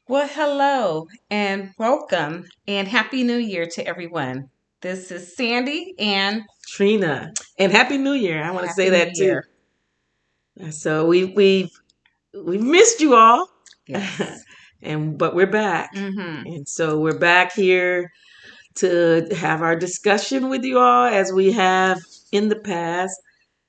Well, hello and welcome and Happy New Year to everyone. This is Sandy and Trina, and Happy New Year. I want to say Happy New that too. Year. So we've missed you all, Yes. and but we're back, Mm-hmm. and so we're back here to have our discussion with you all as we have in the past.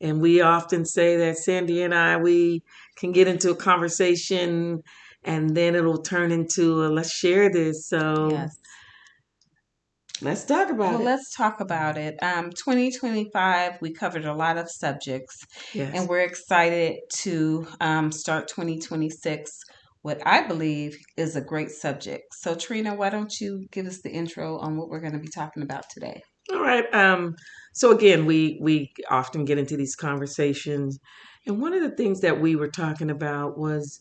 And we often say that Sandy and I we can get into a conversation, and then it'll turn into a let's share this. So Yes. let's talk about Well, it. let's talk about it. 2025, we covered a lot of subjects, and Yes. we're excited to start 2026. What I believe is a great subject. So, Trina, why don't you give us the intro on what we're going to be talking about today? All right. So again, we often get into these conversations, and one of the things that we were talking about was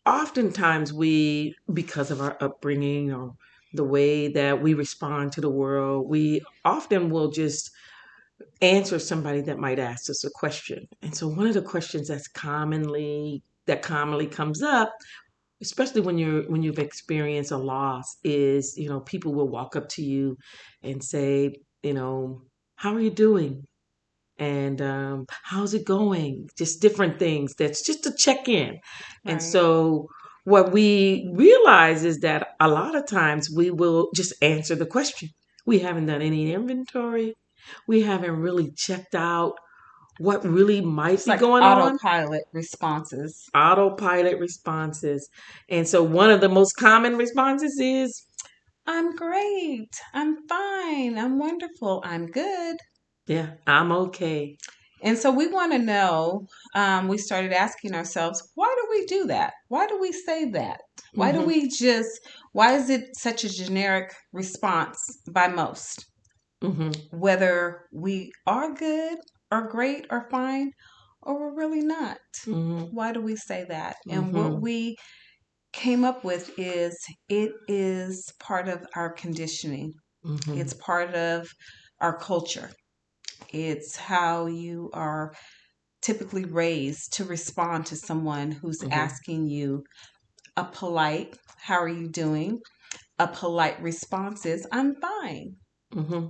oftentimes we, because of our upbringing or the way that we respond to the world, we often will just answer somebody that might ask us a question. And so one of the questions that commonly comes up, especially when you've experienced a loss, is people will walk up to you and say, how are you doing, and how's it going, just different things, that's just to check in. And Right. so what we realize is that a lot of times we will just answer the question. We haven't done any inventory. We haven't really checked out what really might It's be like going on. autopilot responses. Autopilot responses. And so one of the most common responses is, I'm great. I'm fine. I'm wonderful. I'm good. yeah, I'm okay. And so we want to know, we started asking ourselves, why do we do that? Why do we say that? Why do Hmm. we just, why is it such a generic response by most? Hmm. Whether we are good or great or fine, or we're really not. Hmm. Why do we say that? And what Hmm. we came up with is it is part of our conditioning. Hmm. It's part of our culture. It's how you are typically raised to respond to someone who's Hmm. asking you a polite, how are you doing? A polite response is, I'm fine. Hmm.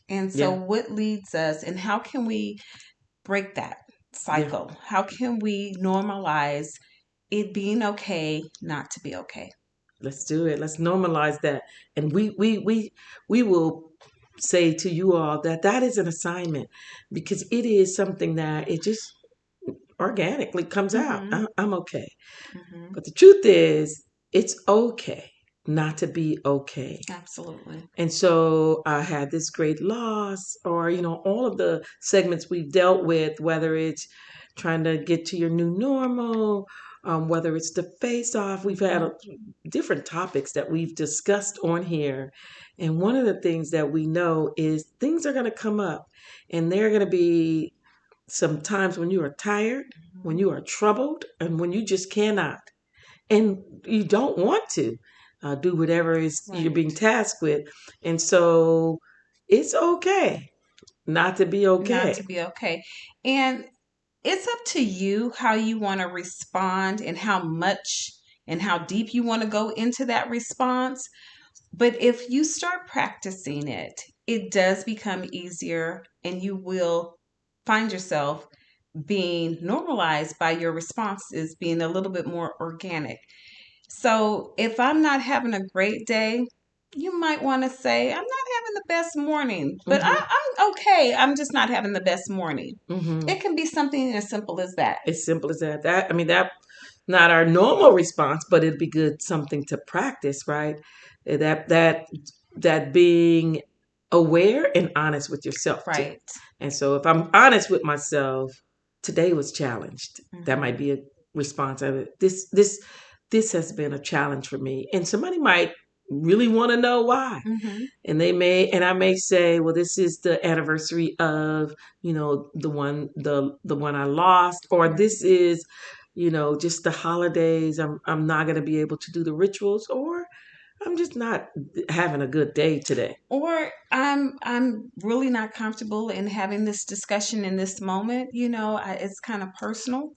And so, Yeah. what leads us, and how can we break that Yeah. cycle? How can we normalize it being okay not to be okay? Let's do it. Let's normalize that. And we will say to you all that that is an assignment, because it is something that it just organically comes out. Mm-hmm. I'm okay. Mm-hmm. But the truth is, it's okay not to be okay. Absolutely. And so I had this great loss, or, all of the segments we've dealt with, whether it's trying to get to your new normal, whether it's the face off, we've had Mm-hmm. different topics that we've discussed on here. And one of the things that we know is things are going to come up, and there are going to be some times when you are tired, when you are troubled, and when you just cannot and you don't want to do whatever is you're being Right. tasked with. And so it's okay not to be Not okay. to be okay. And it's up to you how you want to respond and how much and how deep you want to go into that response. But if you start practicing it, it does become easier and you will find yourself being normalized by your responses being a little bit more organic. So if I'm not having a great day, you might want to say, I'm not having the best morning, but Hmm. I'm okay. I'm just not having the best morning. Hmm. It can be something as simple as that. As simple as that. That, I mean, that not our normal response, but it'd be good something to practice, right? That being aware and honest with yourself too. Right. And so if I'm honest with myself, today was challenged. That might Hmm. be a response of it. This has been a challenge for me. And somebody might really want to know why. Hmm. And I may say, well, this is the anniversary of, the one I lost, or Right. this is, just the holidays. I'm not going to be able to do the rituals, or I'm just not having a good day today. Or I'm really not comfortable in having this discussion in this moment. It's kind of personal.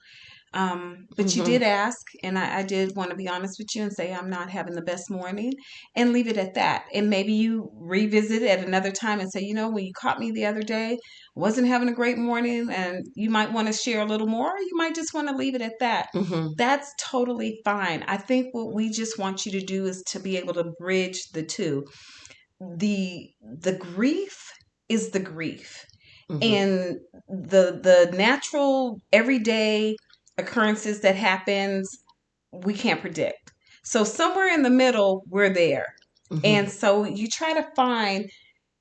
But you did ask, and I did want to be honest with you and say I'm not having the best morning and leave it at that. And maybe you revisit it at another time and say, when you caught me the other day, wasn't having a great morning, and you might want to share a little more, or you might just want to leave it at that. That's totally fine. I think what we just want you to do is to be able to bridge the two. The grief is the grief. And the natural everyday occurrences that happens, we can't predict. So somewhere in the middle, we're there. And so you try to find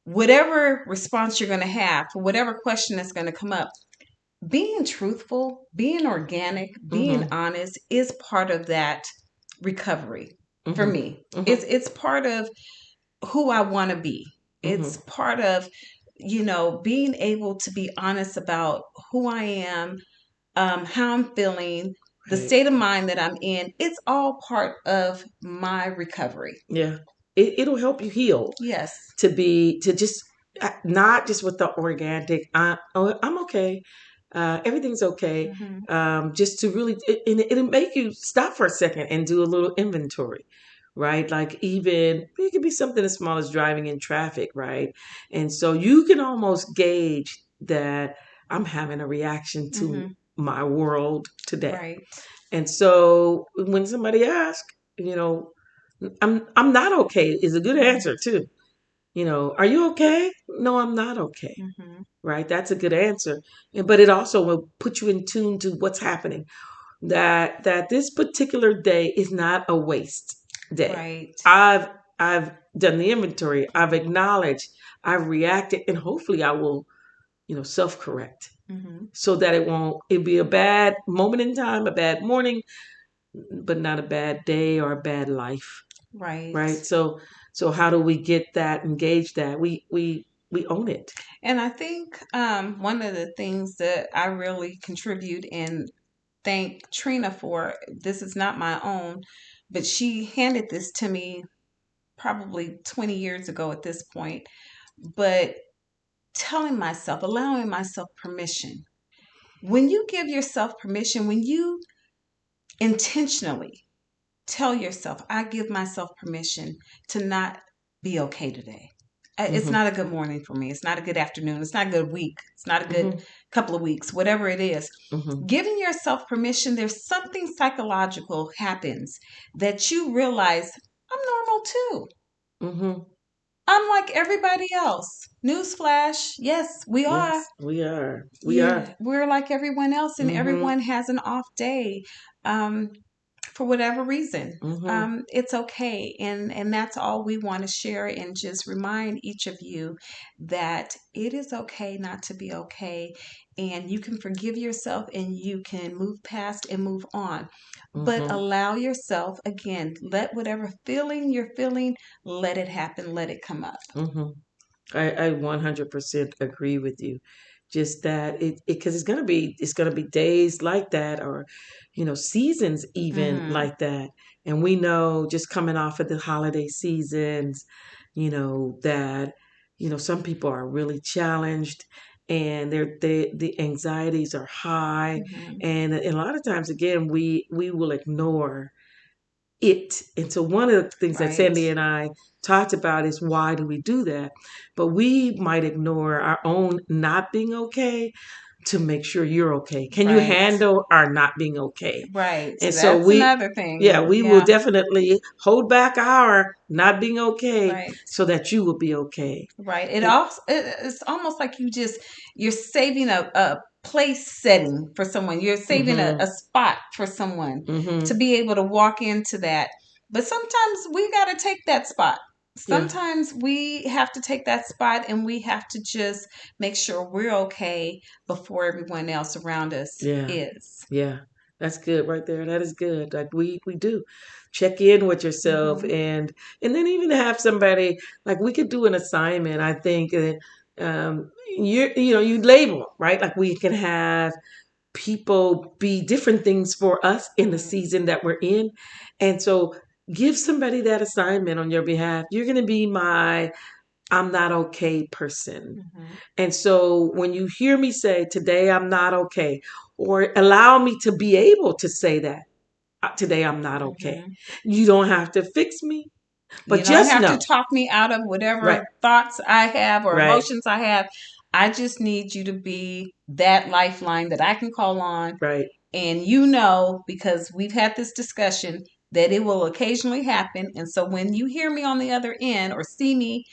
whatever response you're going to have for whatever question that's going to come up. Being truthful, being organic, being honest is part of that recovery for me. It's part of who I want to be. It's part of being able to be honest about who I am, how I'm feeling, the state of mind that I'm in. It's all part of my recovery. Yeah. It'll help you heal. Yes. To just, not just with the organic, I'm okay. Everything's okay. Just to really, it'll make you stop for a second and do a little inventory. Right? Like even it could be something as small as driving in traffic, right? And so you can almost gauge that I'm having a reaction to my world today. Right. And so when somebody asks, I'm not okay is a good answer too. Are you okay? No, I'm not okay. Right? That's a good answer. But it also will put you in tune to what's happening. That this particular day is not a waste day. Right. I've done the inventory. I've acknowledged. I've reacted, and hopefully I will, self-correct so that it'll be a bad moment in time, a bad morning, but not a bad day or a bad life. Right. Right. So how do we get that, engage that? We own it. And I think one of the things that I really contribute and thank Trina for, this is not my own, but she handed this to me probably 20 years ago at this point. But allowing myself permission. When you give yourself permission, when you intentionally tell yourself, I give myself permission to not be okay today. It's not a good morning for me. It's not a good afternoon. It's not a good week. It's not a good couple of weeks, whatever it is. Giving yourself permission, there's something psychological happens that you realize I'm normal too. I'm like everybody else. Newsflash. Yes, we are. Yes, we are. We are. We're like everyone else, and everyone has an off day. For whatever reason, it's okay. And that's all we want to share, and just remind each of you that it is okay not to be okay. And you can forgive yourself, and you can move past and move on. But allow yourself, again, let whatever feeling you're feeling, let it happen, let it come up. I 100% agree with you. Just that because it's gonna be days like that, or seasons even like that. And we know, just coming off of the holiday seasons, that some people are really challenged, and the anxieties are high, and a lot of times, again, we will ignore it. And so one of the things that Sandy and I talked about is, why do we do that? But we might ignore our own not being okay to make sure you're okay. Can you handle our not being okay? Right. And so that's another thing. Yeah, we will definitely hold back our not being okay so that you will be okay. Right. It's almost like you're saving a place setting for someone. You're saving a spot for someone to be able to walk into that. But sometimes we got to take that spot. Sometimes we have to take that spot, and we have to just make sure we're okay before everyone else around us is. Yeah. That's good right there. That is good. Like we do check in with yourself, and then even have somebody, like we could do an assignment. I think you label, right? Like we can have people be different things for us in the season that we're in. And so give somebody that assignment on your behalf. You're going to be my I'm not okay person. And so when you hear me say, today I'm not okay, or allow me to be able to say that today I'm not okay. You don't have to fix me, but you don't just have to know. talk me out of Right. whatever thoughts I have or Right. emotions I have. I just need you to be that lifeline that I can call on. Right. And because we've had this discussion, that it will occasionally happen. And so when you hear me on the other end or see me,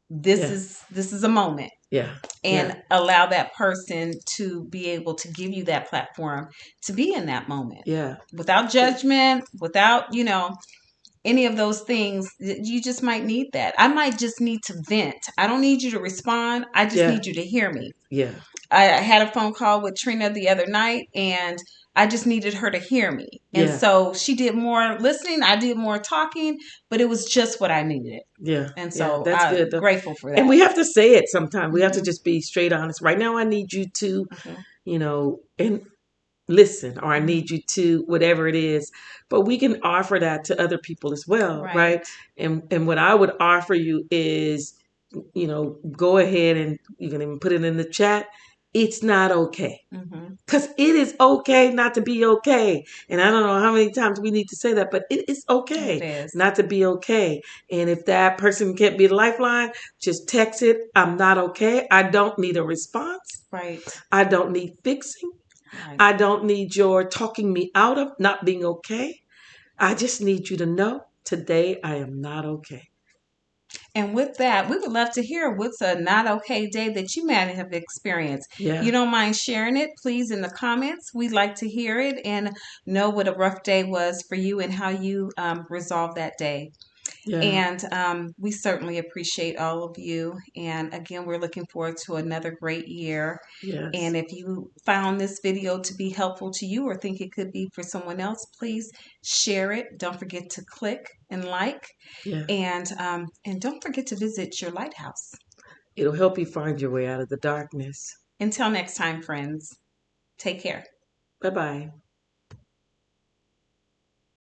this is a moment. Yeah. And Yeah. allow that person to be able to give you that platform to be in that moment. Yeah. Without judgment, without, any of those things. You just might need that. I might just need to vent. I don't need you to respond. I just need you to hear me. Yeah. I had a phone call with Trina the other night, and I just needed her to hear me. And so she did more listening. I did more talking, but it was just what I needed. Yeah. And so that's I'm good. grateful for that. And we have to say it sometimes. We have to just be straight honest. Right now, I need you to, and listen, or I need you to, whatever it is. But we can offer that to other people as well, right? And what I would offer you is, go ahead, and you can even put it in the chat. It's not okay. Because it is okay not to be okay. And I don't know how many times we need to say that, but it is okay not to be okay. And if that person can't be a lifeline, just text it. I'm not okay. I don't need a response. Right. I don't need fixing. Right. I don't need your talking me out of not being okay. I just need you to know today I am not okay. And with that, we would love to hear what's a not okay day that you might have experienced. Yeah. You don't mind sharing it, please, in the comments. We'd like to hear it and know what a rough day was for you and how you resolved that day. Yeah. And we certainly appreciate all of you. And again, we're looking forward to another great year. Yes. And if you found this video to be helpful to you or think it could be for someone else, please share it. Don't forget to click and like. Yeah. And don't forget to visit your lighthouse. It'll help you find your way out of the darkness. Until next time, friends. Take care. Bye-bye.